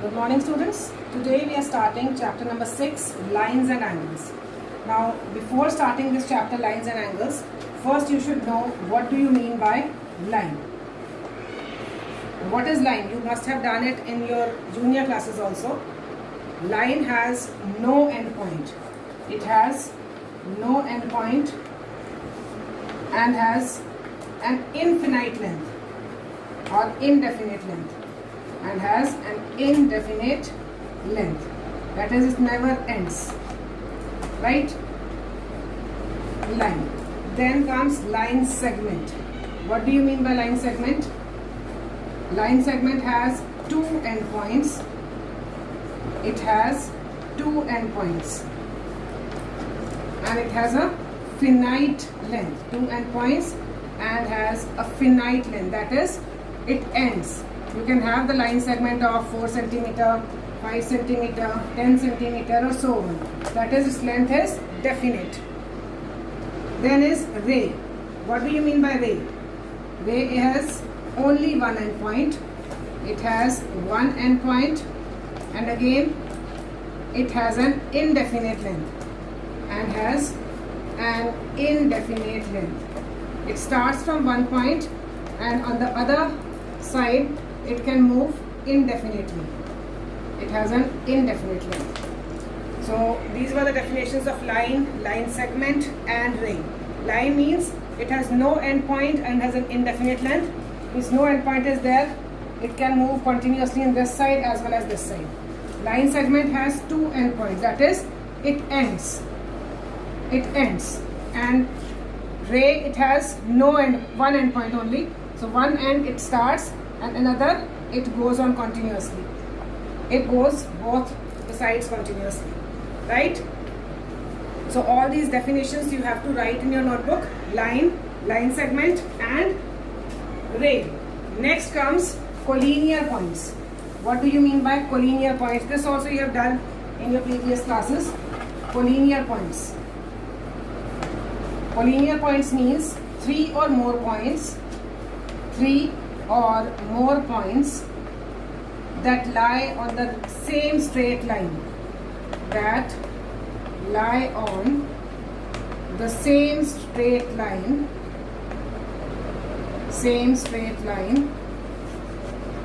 Good morning, students. Today we are starting chapter number 6, lines and angles. Now, before starting this chapter, lines and angles, first you should know what do you mean by line. What is line? You must have done it in your junior classes also. Line has no end point. It has no end point and has an infinite length or indefinite length, and has an indefinite length. That is, it never ends. Right? Line. Then comes line segment. What do you mean by line segment? Line segment has two endpoints. It has two endpoints. And it has a finite length. Two endpoints and has a finite length. That is, it ends. You can have the line segment of 4 centimeter, 5 centimeter, 10 centimeter or so on. That is, its length is definite. Then is ray. What do you mean by ray? Ray has only one endpoint. It has one endpoint, and again it has an indefinite length and has an indefinite length. It starts from one point and on the other side it can move indefinitely. It has an indefinite length. So these were the definitions of line, line segment and ray. Line means it has no end point and has an indefinite length. Means no end point is there. It can move continuously in this side as well as this side. Line segment has two end points. That is, it ends. It ends. And ray, it has no end, one end point only. So one end it starts and another it goes on continuously. It goes both the sides continuously. Right? So all these definitions you have to write in your notebook. Line, line segment and ray. Next comes collinear points. What do you mean by collinear points? This also you have done in your previous classes. Collinear points. Collinear points means three or more points that lie on the same straight line. That lie on the same straight line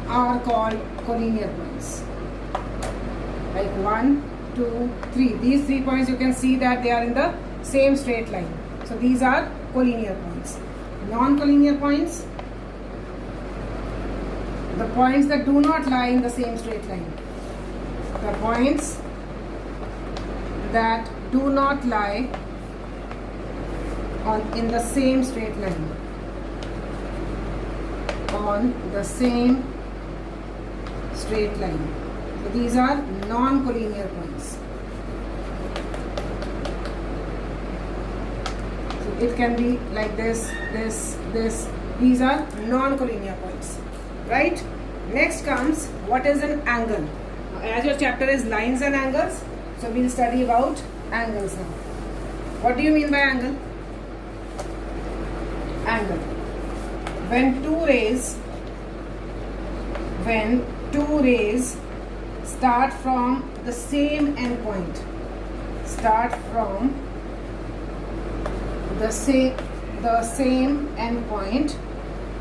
are called collinear points. Like 1, 2, 3. These 3 points you can see that they are in the same straight line. So these are collinear points. Non-collinear points, the points that do not lie in the same straight line. The points that do not lie in the same straight line. On the same straight line. So these are non-collinear points. So it can be like this, this, this. These are non-collinear points. Right? Next comes, what is an angle? Now, as your chapter is lines and angles, so we'll study about angles now. What do you mean by angle? Angle. When two rays start from the same endpoint, the same endpoint,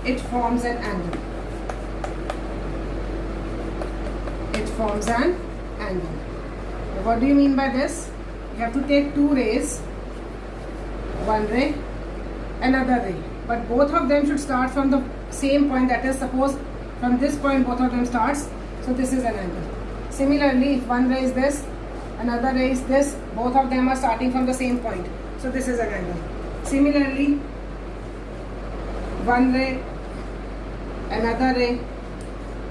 it forms an angle. It forms an angle. What do you mean by this? You have to take two rays, one ray, another ray, but both of them should start from the same point. That is, suppose from this point both of them starts, so this is an angle. Similarly, if one ray is this, another ray is this, both of them are starting from the same point, so this is an angle. Similarly, one ray, another ray,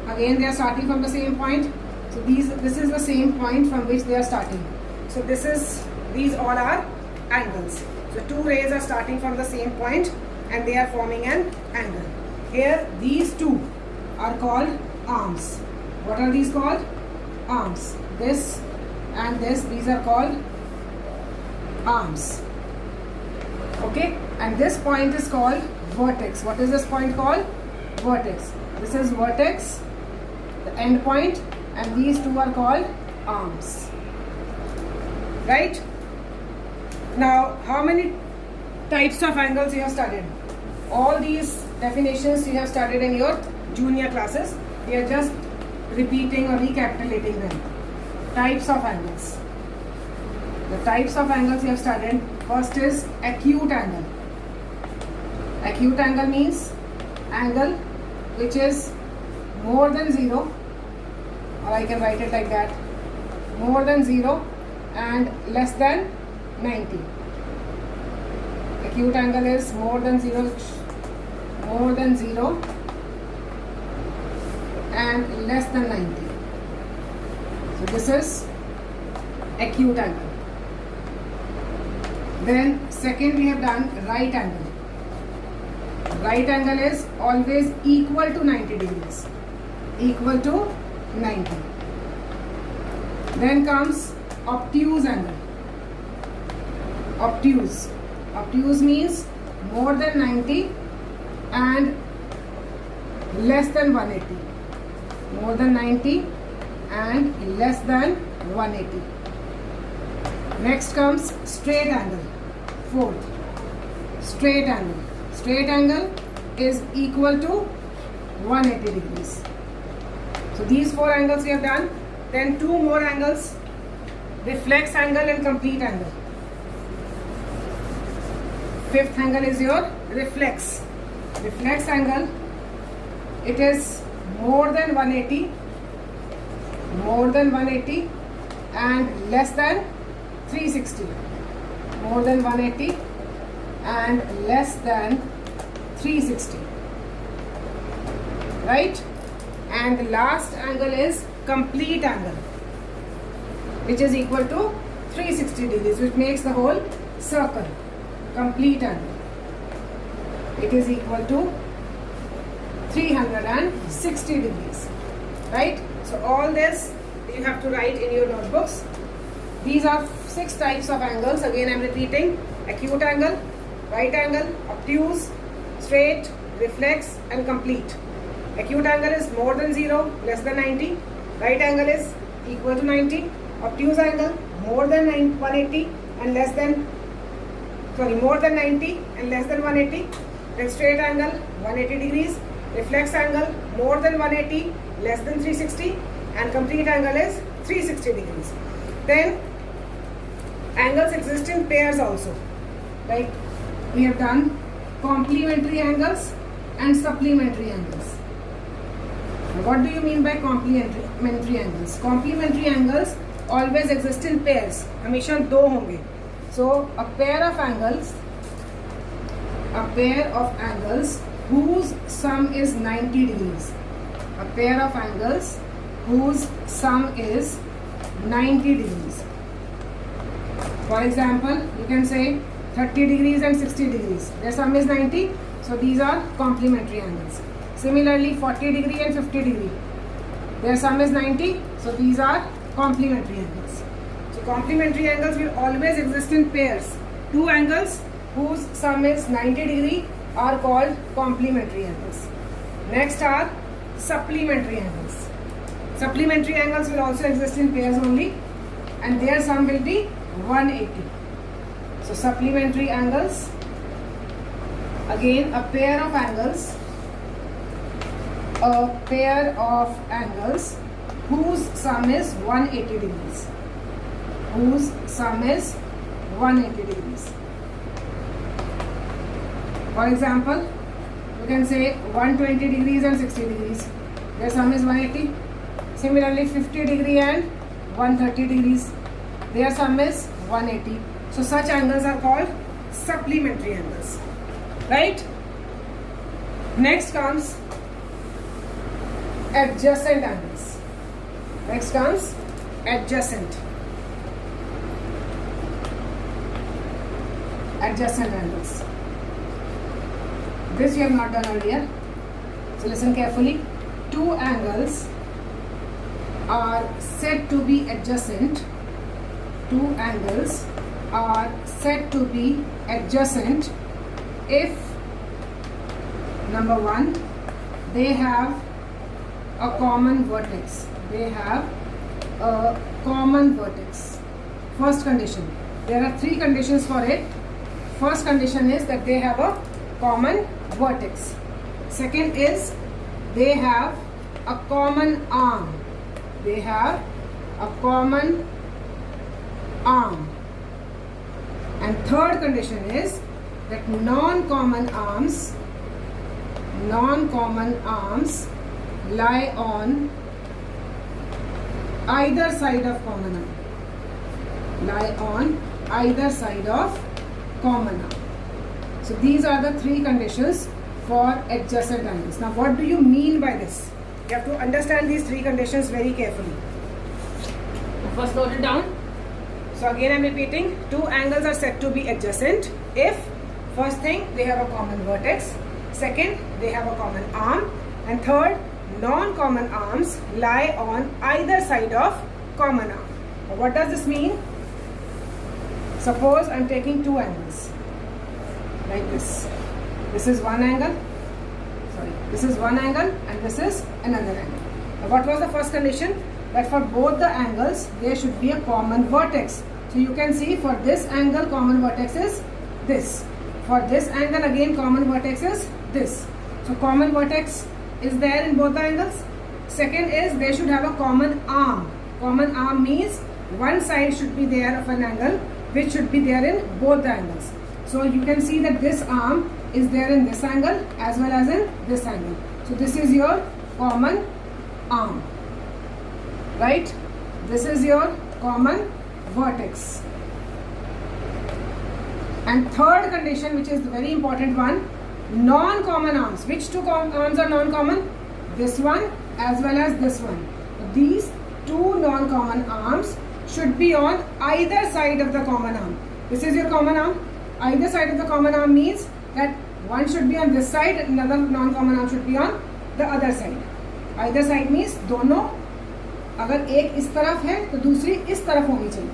again they are starting from the same point, so this is the same point from which they are starting. So these all are angles. So two rays are starting from the same point and they are forming an angle. Here these two are called arms. What are these called? Arms. This and this, these are called arms. Okay, and this point is called vertex. What is this point called? Vertex. This is vertex, the end point, and these two are called arms. Right? Now, how many types of angles you have studied? All these definitions you have studied in your junior classes. We are just repeating or recapitulating them. Types of angles. The types of angles you have studied. First is acute angle. Acute angle means angle which is more than 0, or I can write it like that, more than 0 and less than 90. Acute angle is more than 0 and less than 90. So this is acute angle. Then second we have done right angle. Right angle is always equal to 90 degrees. Equal to 90. Then comes obtuse angle. Obtuse. Obtuse means more than 90 and less than 180. More than 90 and less than 180. Next comes straight angle. Fourth, straight angle. Straight angle is equal to 180 degrees. So these four angles we have done. Then two more angles, reflex angle and complete angle. Fifth angle is your reflex. Reflex angle, it is more than 180 and less than 360. More than 180 and less than 360. Right? And the last angle is complete angle, which is equal to 360 degrees, which makes the whole circle. Complete angle, it is equal to 360 degrees. Right? So all this you have to write in your notebooks. These are 6 types of angles. Again I am repeating: acute angle, right angle, obtuse, straight, reflex and complete. Acute angle is more than 0, less than 90. Right angle is equal to 90. Obtuse angle more than 180 and less than, more than 90 and less than 180. Then straight angle 180 degrees. Reflex angle more than 180, less than 360, and complete angle is 360 degrees. Then angles exist in pairs also. Like we have done complementary angles and supplementary angles. What do you mean by complementary angles? Complementary angles always exist in pairs. हमेशा दो होंगे. So a pair of angles whose sum is 90 degrees. A pair of angles whose sum is 90 degrees. For example, you can say 30 degrees and 60 degrees. Their sum is 90. So these are complementary angles. Similarly, 40 degree and 50 degree. Their sum is 90. So these are complementary angles. So complementary angles will always exist in pairs. Two angles whose sum is 90 degree are called complementary angles. Next are supplementary angles. Supplementary angles will also exist in pairs only, and their sum will be 180. So supplementary angles, again a pair of angles whose sum is 180 degrees. Whose sum is 180 degrees. For example, you can say 120 degrees and 60 degrees. Their sum is 180. Similarly, 50 degree and 130 degrees. Their sum is 180. So such angles are called supplementary angles. Right? Next comes adjacent angles. Next comes adjacent. Adjacent angles. This we have not done earlier. So listen carefully. Two angles are said to be adjacent. Two angles are said to be adjacent if, number one, they have a common vertex. They have a common vertex. First condition. There are three conditions for it. First condition is that they have a common vertex. Second is they have a common arm. They have a common arm. And third condition is that non-common arms lie on either side of common arm. Lie on either side of common arm. So these are the three conditions for adjacent angles. Now what do you mean by this? You have to understand these three conditions very carefully. First note it down. So again I am repeating, two angles are said to be adjacent if first thing they have a common vertex, second they have a common arm, and third non-common arms lie on either side of common arm. Now, what does this mean? Suppose I am taking two angles like this. This is one angle, this is one angle and this is another angle. Now what was the first condition? That for both the angles there should be a common vertex. So you can see for this angle common vertex is this. For this angle again common vertex is this. So common vertex is there in both the angles. Second is they should have a common arm. Common arm means one side should be there of an angle which should be there in both the angles. So you can see that this arm is there in this angle as well as in this angle. So this is your common arm. Right? This is your common vertex. And third condition, which is the very important one, non-common arms. Which two arms are non-common? This one as well as this one. These two non-common arms should be on either side of the common arm. This is your common arm. Either side of the common arm means that one should be on this side and another non-common arm should be on the other side. Either side means दोनों अगर एक इस तरफ है तो दूसरी इस तरफ होनी चाहिए,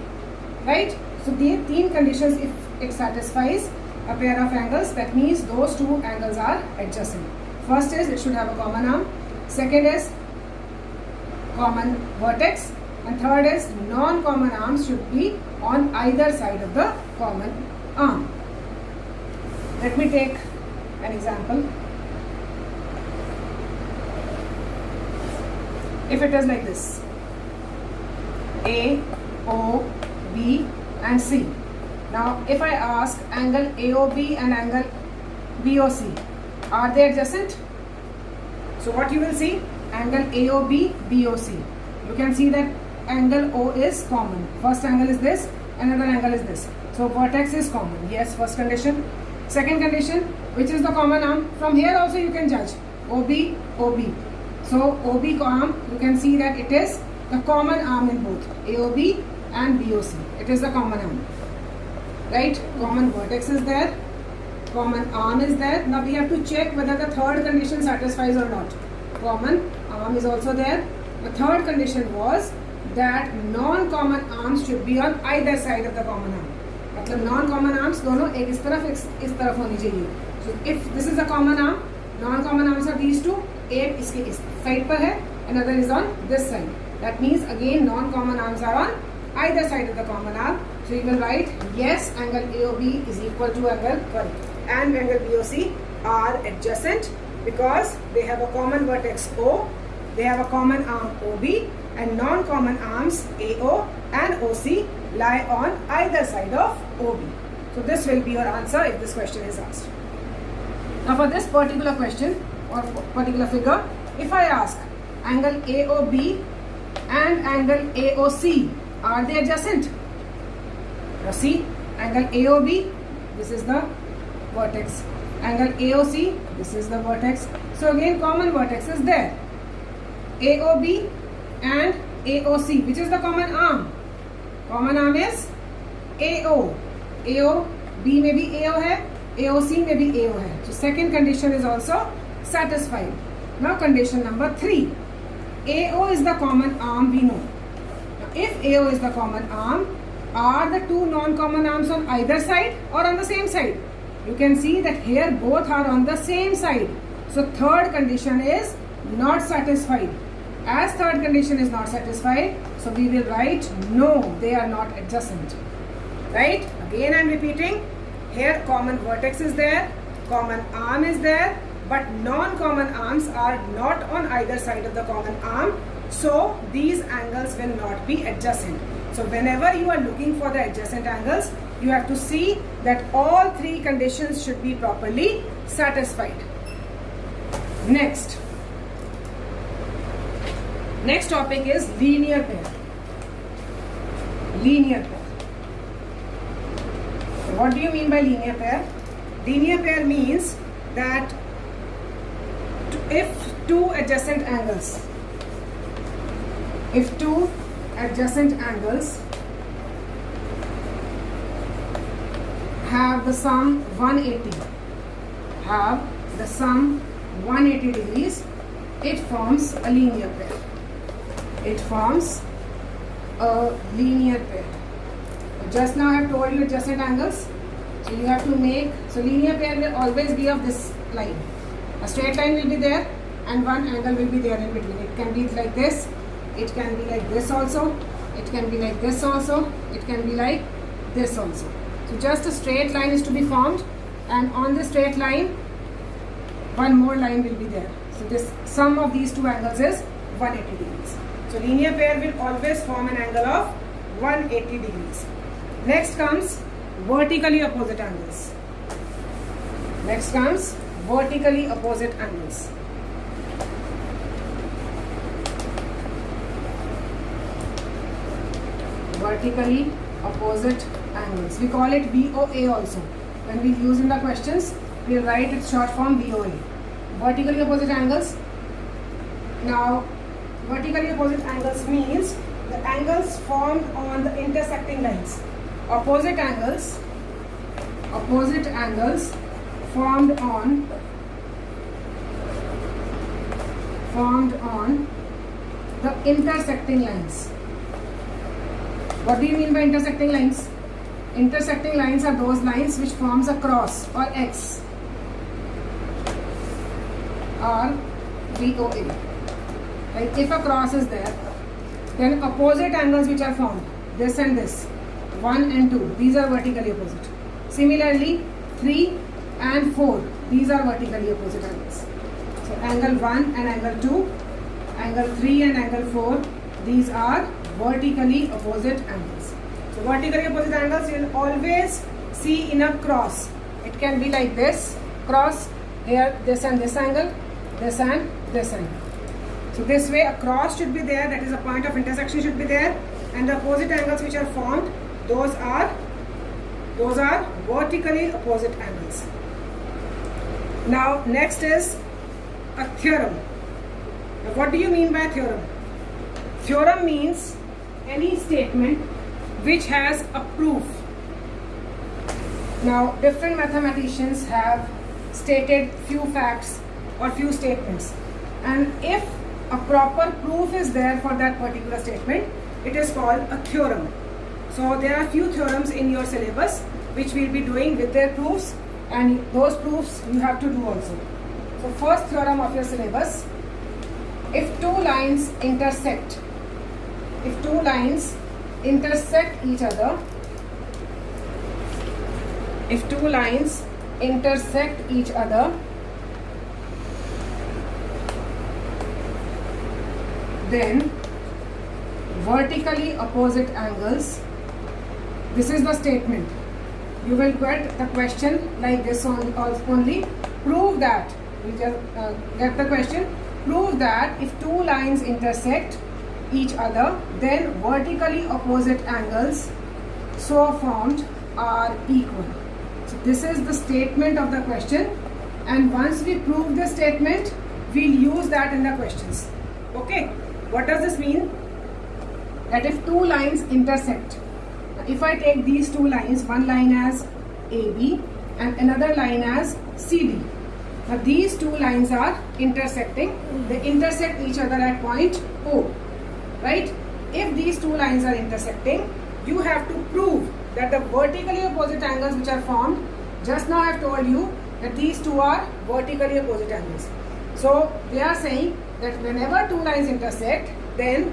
right? So ये तीन conditions if it satisfies a pair of angles, that means those two angles are adjacent. First is it should have a common arm, second is common vertex, and third is non-common arms should be on either side of the common arm. Let me take an example. If it is like this, A, O, B and C. Now if I ask angle AOB and angle BOC, are they adjacent? So what you will see? Angle AOB, BOC. You can see that angle O is common. First angle is this, another angle is this. So vertex is common. Yes, first condition. Second condition, which is the common arm. From here also you can judge OB, OB. So OB arm, you can see that it is the common arm in both AOB and BOC. It is the common arm, right? Common vertex is there, common arm is there. Now we have to check whether the third condition satisfies or not. Common arm is also there. The third condition was that non-common arms should be on either side of the common arm. मतलब non-common arms दोनों एक इस तरफ होनी चाहिए. So if this is a common arm, non-common arms are these two. एक इसके इस side पर है, another is on this side. That means again non-common arms are on either side of the common arm. So you will write yes, angle AOB is equal to angle and angle BOC are adjacent because they have a common vertex O, they have a common arm OB, and non-common arms AO and OC lie on either side of OB. So this will be your answer if this question is asked. Now for this particular question or particular figure, if I ask angle AOB and angle AOC, are they adjacent? Now see, angle AOB, this is the vertex. Angle AOC, this is the vertex. So again common vertex is there. AOB and AOC, which is the common arm? Common arm is AO. AOB में भी AO है, AOC में भी AO है. So second condition is also satisfied. Now condition number 3. AO is the common arm, we know. Now if AO is the common arm, are the two non-common arms on either side or on the same side? You can see that here both are on the same side. So third condition is not satisfied. As third condition is not satisfied, so we will write no, they are not adjacent. Right? Again I am repeating. Here common vertex is there, common arm is there, but non-common arms are not on either side of the common arm. So these angles will not be adjacent. So whenever you are looking for the adjacent angles, you have to see that all three conditions should be properly satisfied. Next topic is linear pair. Linear pair. So what do you mean by linear pair? Linear pair means that if two adjacent angles have the sum 180 degrees, it forms a linear pair. Just now I have told you adjacent angles. So you have to make, so linear pair will always be of this line. A straight line will be there and one angle will be there in between. It can be like this, it can be like this also, it can be like this also, it can be like this also. So just a straight line is to be formed, and on the straight line one more line will be there. So this sum of these two angles is 180 degrees. So linear pair will always form an angle of 180 degrees. Next comes vertically opposite angles. Vertically opposite angles. We call it VOA also. When we use in the questions, we will write its short form VOA. Vertically opposite angles. Now, vertically opposite angles means the angles formed on the intersecting lines. Opposite angles formed on the intersecting lines. What do you mean by intersecting lines? Intersecting lines are those lines which forms a cross or X or VOA. Like if a cross is there, then opposite angles which are formed, this and this, 1 and 2, these are vertically opposite. Similarly, 3 and 4, these are vertically opposite angles. So angle 1 and angle 2, angle 3 and angle 4, these are vertically opposite angles. So vertically opposite angles you will always see in a cross. It can be like this, cross, here this and this angle, this and this angle. So this way a cross should be there, that is a point of intersection should be there, and the opposite angles which are formed, those are vertically opposite angles. Now next is a theorem. Now what do you mean by theorem? Theorem means any statement which has a proof. Now different mathematicians have stated few facts or few statements, and if a proper proof is there for that particular statement, it is called a theorem. So there are few theorems in your syllabus which we will be doing with their proofs, and those proofs you have to do also. So first theorem of your syllabus: if two lines intersect each other, then vertically opposite angles, this is the statement. You will get the question like this only. Prove that, we just get the question, prove that if two lines intersect each other, then vertically opposite angles so formed are equal. So this is the statement of the question, and once we prove the statement, we'll use that in the questions. Okay, what does this mean? That if two lines intersect, if I take these two lines, one line as AB and another line as CD. Now these two lines are intersecting, they intersect each other at point O, right? If these two lines are intersecting, you have to prove that the vertically opposite angles which are formed, just now I have told you that these two are vertically opposite angles. So they are saying that whenever two lines intersect, then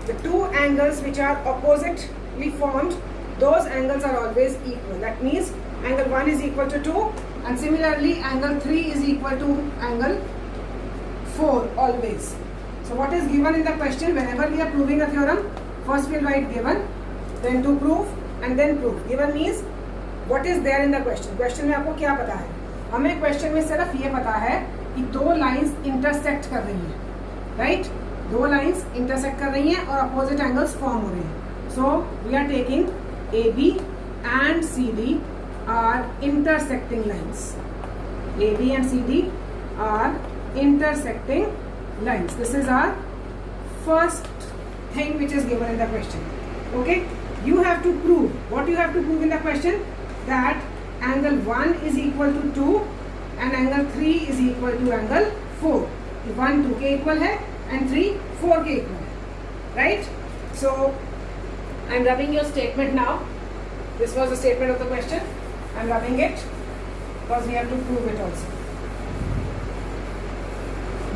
the two angles which are oppositely formed, those angles are always equal. That means angle 1 is equal to 2, and similarly angle 3 is equal to angle 4 always. So what is given in the question? Whenever we are proving a theorem, first we will write given, then to prove, and then prove. Given means what is there in the question. Question में आपको क्या पता है? हमें question में सिर्फ ये पता है कि दो lines intersect कर रही हैं, right? दो lines intersect कर रही हैं और opposite angles form हो रहे हैं. So we are taking AB and CD are intersecting lines. AB and CD are intersecting lines. This is our first thing which is given in the question. Okay, you have to prove. What you have to prove in the question? That angle 1 is equal to 2 and angle 3 is equal to angle 4. 1 2 के equal है and 3 4 के equal है, right? So I am rubbing your statement now. This was the statement of the question. I am rubbing it because we have to prove it also.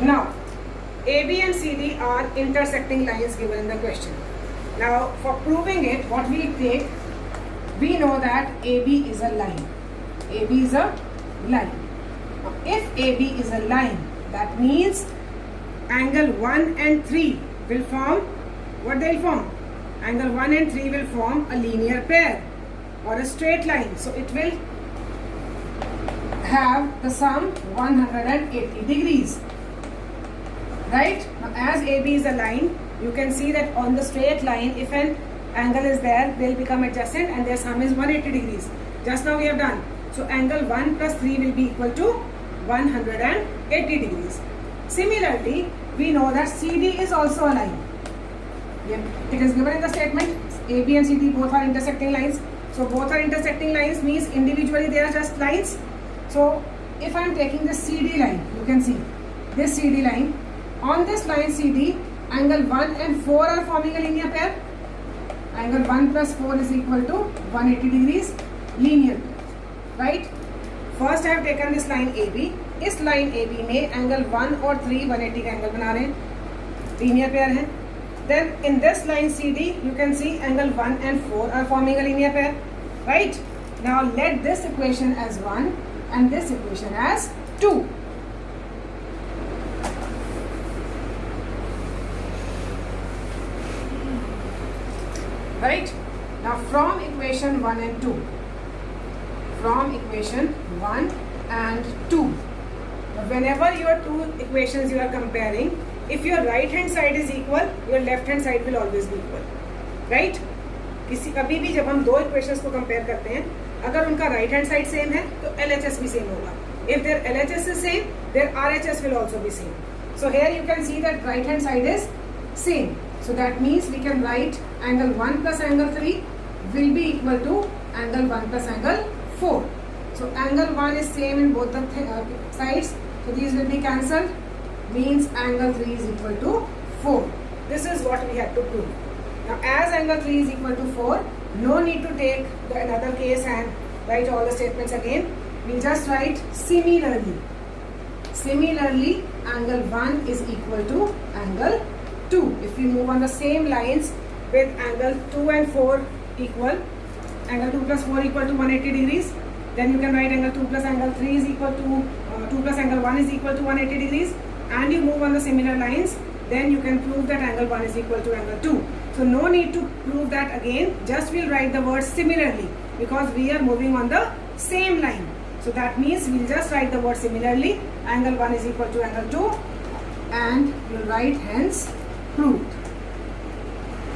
Now AB and CD are intersecting lines given in the question. Now for proving it, what we take, we know that AB is a line. AB is a line. Now, if AB is a line, that means angle 1 and 3 will form, what they will form? Angle 1 and 3 will form a linear pair or a straight line. So it will have the sum 180 degrees. Right? Now as AB is a line, you can see that on the straight line, if an angle is there, they will become adjacent and their sum is 180 degrees. Just now we have done. So angle 1 plus 3 will be equal to 180 degrees. Similarly, we know that CD is also a line. It is given in the statement, AB and CD both are intersecting lines. So both are intersecting lines means individually they are just lines. So if I am taking this CD line, you can see this CD line. On this line CD, angle 1 and 4 are forming a linear pair. Angle 1 plus 4 is equal to 180 degrees linear pair, right? First I have taken this line AB. इस line AB में angle 1 और 3 180 का angle बना रहे हैं, linear pair है. Then in this line CD, you can see angle 1 and 4 are forming a linear pair, right? Now let this equation as 1 and this equation as 2. Right? Now from equation 1 and 2, from equation 1 and 2, whenever your two equations you are comparing, if your right hand side is equal, your left hand side will always be equal, right? किसी कभी भी जब हम दो equations को compare करते हैं, अगर उनका right hand side same है तो LHS भी same होगा. If their LHS is same, their RHS will also be same. So here you can see that right hand side is same. So that means we can write angle 1 plus angle 3 will be equal to angle 1 plus angle 4. So angle 1 is same in both the sides. So these will be cancelled. Means angle 3 is equal to 4. This is what we have to prove. Now as angle 3 is equal to 4, no need to take the another case and write all the statements again. We just write similarly. Similarly, angle 1 is equal to angle 2. If we move on the same lines with angle 2 and 4 equal, angle 2 plus 4 equal to 180 degrees, then you can write angle 2 plus angle 3 is equal to 2 plus angle 1 is equal to 180 degrees, and you move on the similar lines, then you can prove that angle 1 is equal to angle 2. So no need to prove that again, just we'll write the word similarly because we are moving on the same line. So that means we'll just write the word similarly, angle 1 is equal to angle 2, and you'll write hence proved.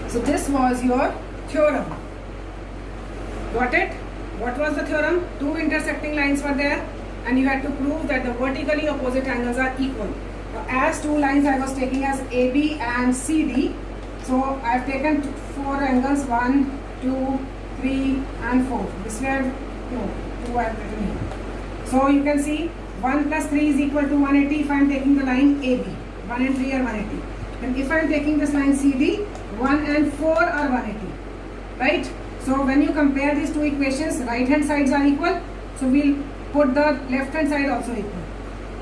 So this was your theorem. Got it? What was the theorem? Two intersecting lines were there and you had to prove that the vertically opposite angles are equal. Now, as two lines I was taking as AB and CD, so I have taken four angles, 1, 2, 3 and 4. This way, no, 2 I have written here. So you can see 1 plus 3 is equal to 180 if I am taking the line AB. 1 and 3 are 180. And if I am taking this line CD, 1 and 4 are 180. Right? So when you compare these two equations, right hand sides are equal. So we'll put the left hand side also equal.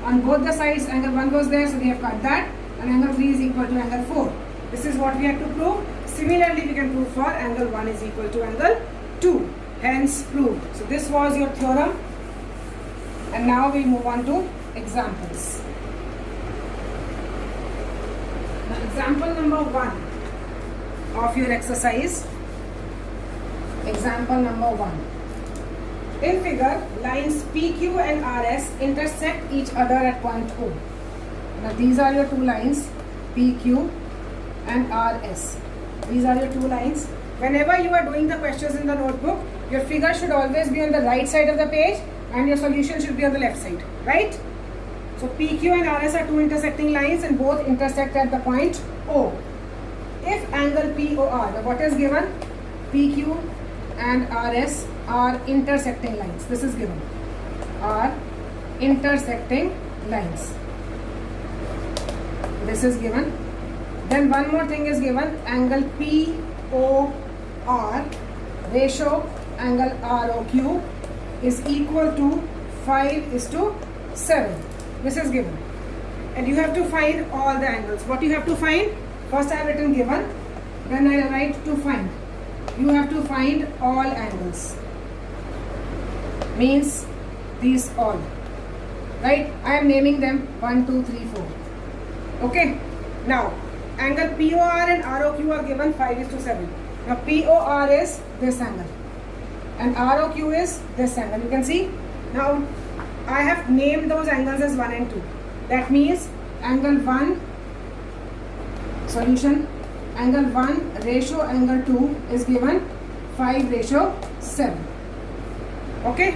On both the sides, angle 1 was there, so we have cut that. and angle 3 is equal to angle 4. This is what we have to prove. Similarly, we can prove for angle 1 is equal to angle 2. Hence proved. So this was your theorem. And now we move on to examples. Now example number 1 of your exercise. Example number 1. In figure, lines PQ and RS intersect each other at point O. Now these are your two lines, PQ and RS. These are your two lines. Whenever you are doing the questions in the notebook, your figure should always be on the right side of the page and your solution should be on the left side, right? So PQ and RS are two intersecting lines and both intersect at the point O. If angle POR, what is given? PQ and RS are intersecting lines. This is given. Are intersecting lines. This is given. Then one more thing is given. Angle POR ratio angle ROQ is equal to 5:7. This is given. And you have to find all the angles. What you have to find? First I have written given. Then I write to find. You have to find all angles. Means these all. Right? I am naming them 1, 2, 3, 4. Okay. Now, angle POR and ROQ are given 5:7. Now, POR is this angle. And ROQ is this angle. You can see. Now, I have named those angles as 1 and 2. That means angle 1, solution, angle 1 ratio angle 2 is given 5:7. Okay.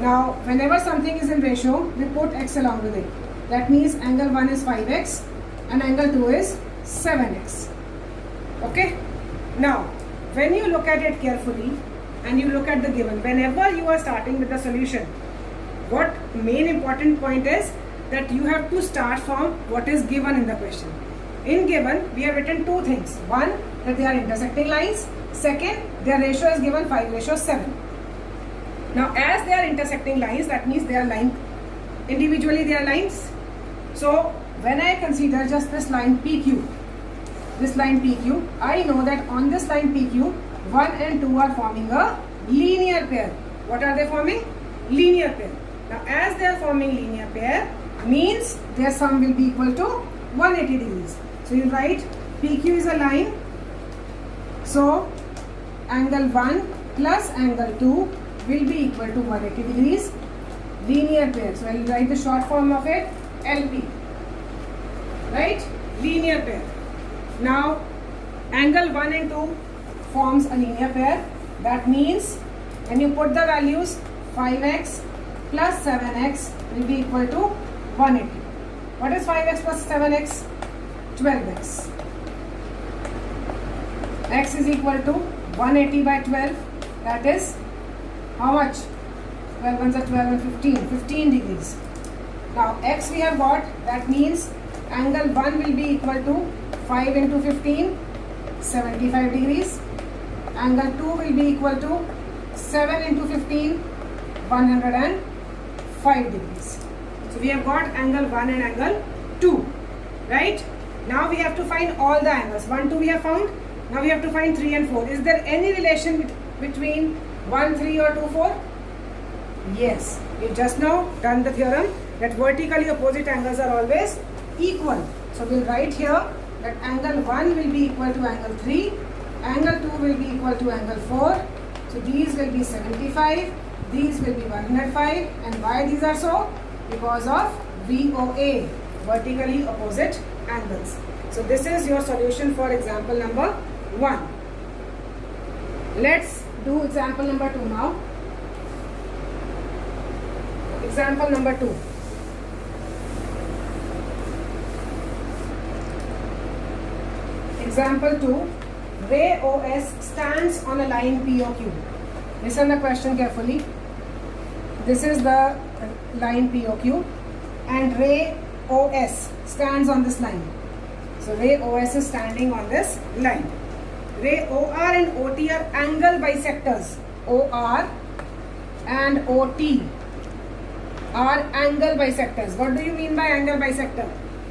Now, whenever something is in ratio, we put x along with it. That means angle 1 is 5x and angle 2 is 7x. Okay. Now, when you look at it carefully and you look at the given, whenever you are starting with the solution, what main important point is that you have to start from what is given in the question. In given, we have written two things. One, that they are intersecting lines. Second, their ratio is given 5:7. Now, as they are intersecting lines, that means they are lined individually, they are lines. So, when I consider just this line PQ, I know that on this line PQ, 1 and 2 are forming a linear pair. What are they forming? Linear pair. Now, as they are forming linear pair, means their sum will be equal to 180 degrees. So, you write PQ is a line. So, angle 1 plus angle 2 will be equal to 180 degrees. Linear pair. So, I will write the short form of it, LP. Right? Linear pair. Now, angle 1 and 2 forms a linear pair. That means, when you put the values, 5x plus 7x will be equal to 180. What is 5x plus 7x? 12x. X is equal to 180 by 12. That is how much? 12 ones are 12 and 15. 15 degrees. Now, x we have got. That means angle 1 will be equal to 5 into 15, 75 degrees. Angle 2 will be equal to 7 into 15, 105 degrees. So, we have got angle 1 and angle 2. Right? Now, we have to find all the angles. 1, 2 we have found. Now, we have to find 3 and 4. Is there any relation between 1, 3 or 2, 4? Yes. We just now done the theorem that vertically opposite angles are always equal. So, we will write here that angle 1 will be equal to angle 3. Angle 2 will be equal to angle 4. So, these will be 75. These will be 105. And why these are so? Because of VOA, vertically opposite angles. So, this is your solution for example number 1. Let's do example number 2 now. Example number 2. Example 2. Ray OS stands on a line POQ. Listen the question carefully. This is the line POQ and ray OS stands on this line. So, ray OS is standing on this line. Ray OR and OT are angle bisectors. OR and OT are angle bisectors. What do you mean by angle bisector?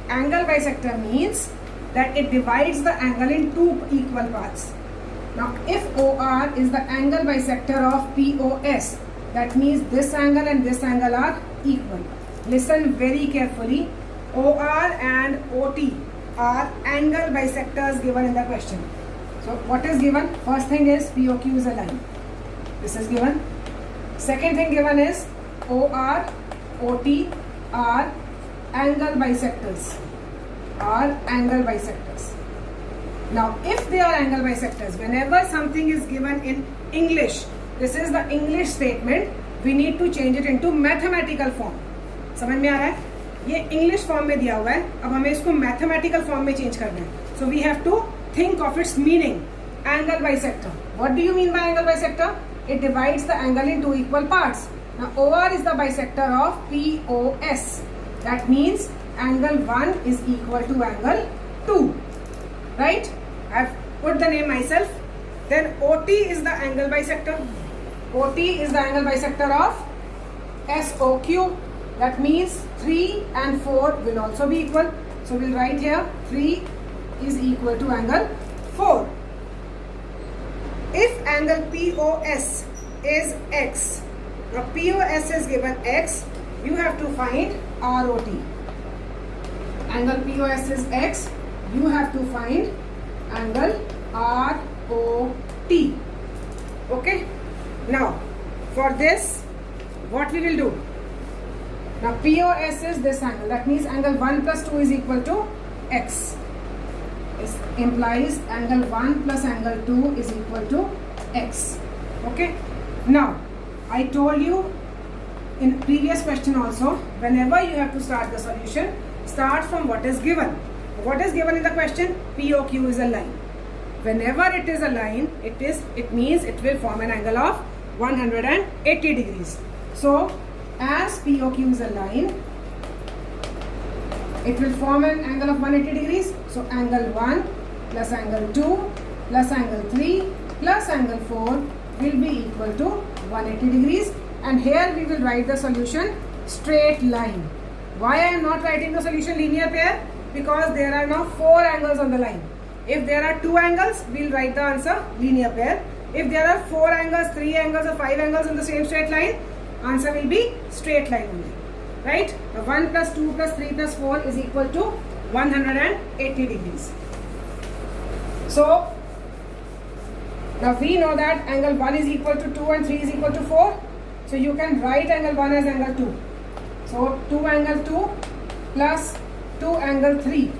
angle bisector means that it divides the angle in two equal parts. Now if OR is the angle bisector of POS, that means this angle and this angle are equal. Listen very carefully. OR and OT are angle bisectors given in the question. So what is given? First thing is POQ is a line. This is given. Second thing given is OR, OT are angle bisectors. Now if they are angle bisectors, whenever something is given in English, this is the English statement, we need to change it into mathematical form. समझ में आ रहा है? ये English form में दिया हुआ है, अब हमें इसको mathematical form में change करना है. So we have to think of its meaning. Angle bisector. What do you mean by angle bisector? It divides the angle in two equal parts. Now OR is the bisector of POS. That means angle 1 is equal to angle 2. Right? I have put the name myself. Then OT is the angle bisector. OT is the angle bisector of SOQ. That means 3 and 4 will also be equal. So we'll write here 3 is equal to angle 4. If angle POS is X, now POS is given X, you have to find ROT. Angle POS is X, you have to find angle ROT. Okay? Now, for this, what we will do? Now, POS is this angle. That means angle 1 plus 2 is equal to X. This implies angle 1 plus angle 2 is equal to X. Okay? Now, I told you in previous question also, whenever you have to start the solution, start from what is given. What is given in the question? POQ is a line. Whenever it is a line, it means it will form an angle of 180 degrees. So, as POQ is a line, it will form an angle of 180 degrees. So, angle 1 plus angle 2 plus angle 3 plus angle 4 will be equal to 180 degrees. And here we will write the solution straight line. Why I am not writing the solution linear pair? Because there are now 4 angles on the line. If there are 2 angles, we will write the answer linear pair. If there are 4 angles, 3 angles or 5 angles on the same straight line, answer will be straight line only. Right? Now 1 plus 2 plus 3 plus 4 is equal to 180 degrees. So, now we know that angle 1 is equal to 2 and 3 is equal to 4. So you can write angle 1 as angle 2. So 2 angle 2 plus 2 angle 3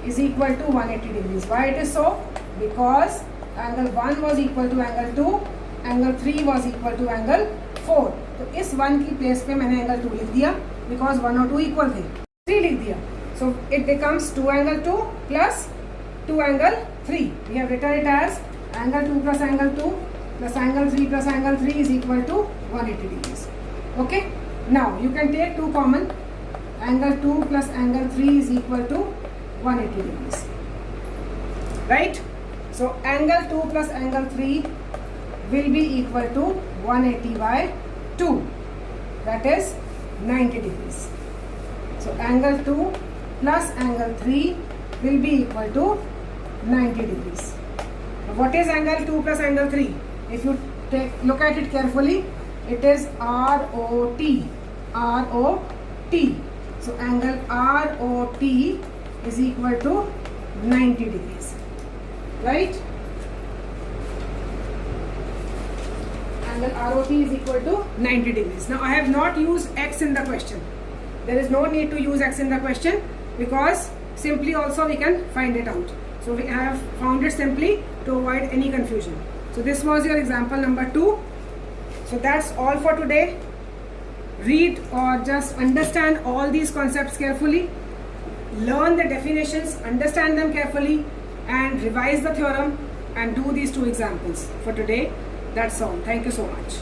is equal to 180 degrees. Why it is so? Because angle 1 was equal to angle 2, angle 3 was equal to angle 4. तो इस 1 की place पे मैंने angle 2 लिख दिया because 1 और 2 equal थे. 3 लिख दिया. So it becomes 2 angle 2 plus 2 angle 3. We have written it as angle 2 plus angle 2 plus angle 3 plus angle 3 is equal to 180 degrees. Okay? Now you can take 2 common. Angle 2 plus angle 3 is equal to 180 degrees. Right? So angle 2 plus angle 3 will be equal to 180 by 2. That is 90 degrees. So angle 2 plus angle 3 will be equal to 90 degrees. Now, what is angle 2 plus angle 3? If you look at it carefully, it is ROT. ROT. So angle ROT is equal to 90 degrees. Right? Angle ROT is equal to 90 degrees. Now I have not used X in the question. There is no need to use X in the question because simply also we can find it out. So we have found it simply to avoid any confusion. So this was your example number 2. So that's all for today. Read or just understand all these concepts carefully. Learn the definitions, understand them carefully and revise the theorem and do these 2 examples. For today, that's all. Thank you so much.